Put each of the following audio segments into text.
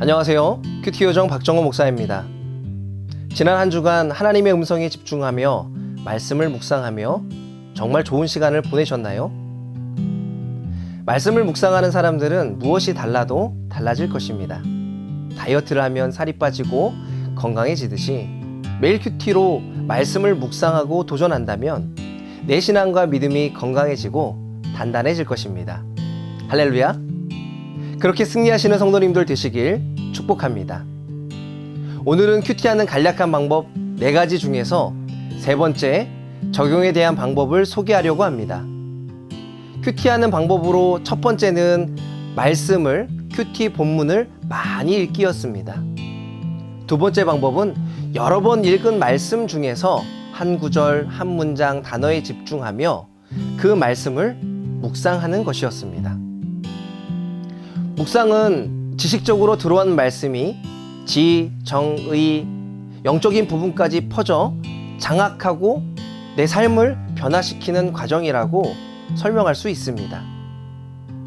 안녕하세요. 큐티 요정 박정호 목사입니다. 지난 한 주간 하나님의 음성에 집중하며 말씀을 묵상하며 정말 좋은 시간을 보내셨나요? 말씀을 묵상하는 사람들은 무엇이 달라도 달라질 것입니다. 다이어트를 하면 살이 빠지고 건강해지듯이 매일 큐티로 말씀을 묵상하고 도전한다면 내 신앙과 믿음이 건강해지고 단단해질 것입니다. 할렐루야! 그렇게 승리하시는 성도님들 되시길 축복합니다. 오늘은 큐티하는 간략한 방법 4가지 중에서 3번째, 적용에 대한 방법을 소개하려고 합니다. 큐티하는 방법으로 첫 번째는 말씀을, 큐티 본문을 많이 읽기였습니다. 두 번째 방법은 여러 번 읽은 말씀 중에서 한 구절, 한 문장, 단어에 집중하며 그 말씀을 묵상하는 것이었습니다. 묵상은 지식적으로 들어온 말씀이 지, 정, 의, 영적인 부분까지 퍼져 장악하고 내 삶을 변화시키는 과정이라고 설명할 수 있습니다.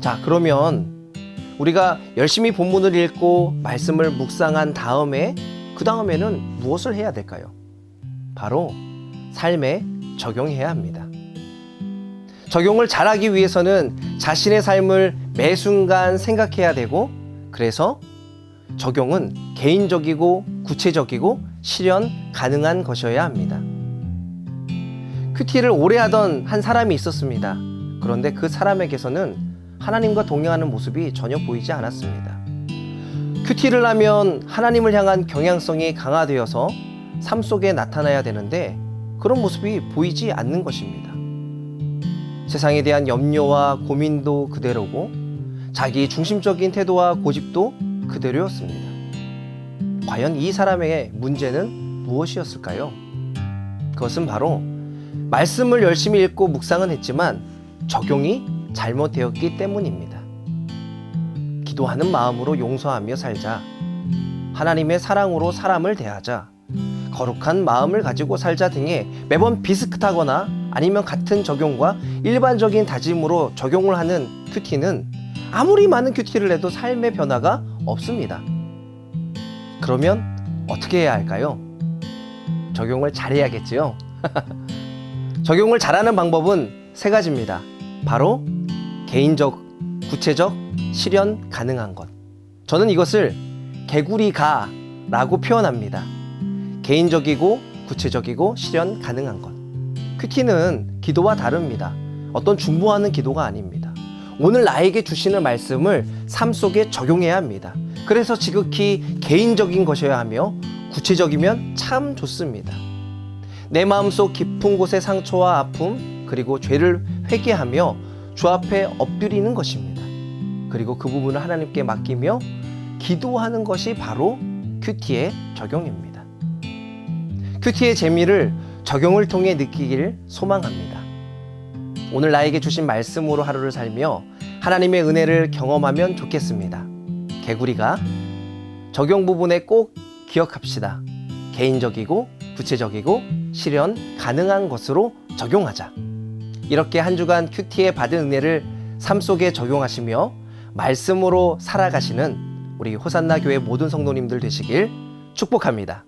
자, 그러면 우리가 열심히 본문을 읽고 말씀을 묵상한 다음에 그 다음에는 무엇을 해야 될까요? 바로 삶에 적용해야 합니다. 적용을 잘하기 위해서는 자신의 삶을 매 순간 생각해야 되고, 그래서 적용은 개인적이고 구체적이고 실현 가능한 것이어야 합니다. 큐티를 오래 하던 한 사람이 있었습니다. 그런데 그 사람에게서는 하나님과 동행하는 모습이 전혀 보이지 않았습니다. 큐티를 하면 하나님을 향한 경향성이 강화되어서 삶 속에 나타나야 되는데 그런 모습이 보이지 않는 것입니다. 세상에 대한 염려와 고민도 그대로고 자기 중심적인 태도와 고집도 그대로였습니다. 과연 이 사람의 문제는 무엇이었을까요? 그것은 바로 말씀을 열심히 읽고 묵상은 했지만 적용이 잘못되었기 때문입니다. 기도하는 마음으로 용서하며 살자. 하나님의 사랑으로 사람을 대하자. 거룩한 마음을 가지고 살자 등의 매번 비슷하거나 아니면 같은 적용과 일반적인 다짐으로 적용을 하는 큐티는 아무리 많은 큐티를 해도 삶의 변화가 없습니다. 그러면 어떻게 해야 할까요? 적용을 잘해야겠지요. 적용을 잘하는 방법은 3가지입니다. 바로 개인적, 구체적, 실현 가능한 것. 저는 이것을 개구리가라고 표현합니다. 개인적이고 구체적이고 실현 가능한 것. 큐티는 기도와 다릅니다. 어떤 중보하는 기도가 아닙니다. 오늘 나에게 주시는 말씀을 삶 속에 적용해야 합니다. 그래서 지극히 개인적인 것이어야 하며 구체적이면 참 좋습니다. 내 마음속 깊은 곳의 상처와 아픔 그리고 죄를 회개하며 주 앞에 엎드리는 것입니다. 그리고 그 부분을 하나님께 맡기며 기도하는 것이 바로 큐티의 적용입니다. 큐티의 재미를 적용을 통해 느끼기를 소망합니다. 오늘 나에게 주신 말씀으로 하루를 살며 하나님의 은혜를 경험하면 좋겠습니다. 개구리가 적용 부분에 꼭 기억합시다. 개인적이고 구체적이고 실현 가능한 것으로 적용하자. 이렇게 한 주간 큐티에 받은 은혜를 삶 속에 적용하시며 말씀으로 살아가시는 우리 호산나 교회 모든 성도님들 되시길 축복합니다.